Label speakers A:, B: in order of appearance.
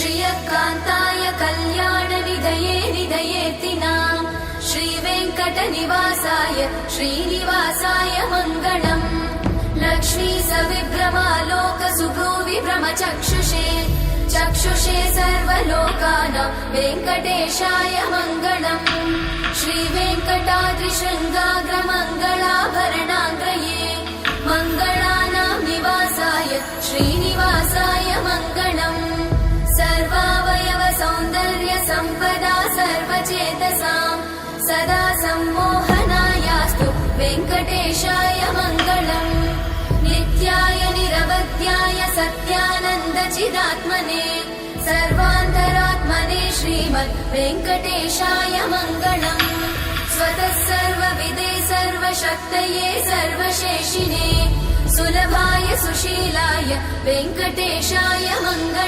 A: श्रियकान्ताय कल्याणनिधये निधयेतिनाम् श्रीवेङ्कटनिवासाय श्रीनिवासाय मङ्गलम् लक्ष्मी सविभ्रमालोक सुभ्रूविभ्रमचक्षुषे चक्षुषे सर्वलोकानां वेङ्कटेशाय मङ्गलम् श्रीवेङ्कटाद्रिशृङ्गाग्रमङ्गलाभरणाङ्गये मङ्गलानां निवासाय श्रीनिवासाय मङ्गलम् सर्वावयव सौन्दर्य सम्पदा सर्वचेतसां सदा सम्मोहनायास्तु वेङ्कटेशाय मङ्गलम् नित्याय निरवध्याय सत्यानन्दचिदात्मने सर्वान्तरात्मने श्रीमद् वेङ्कटेशाय मङ्गलम् स्वतः सर्वविदे सर्वशक्तये सर्वशेषिने सुलभाय सुशीलाय वेङ्कटेशाय मङ्गलम्।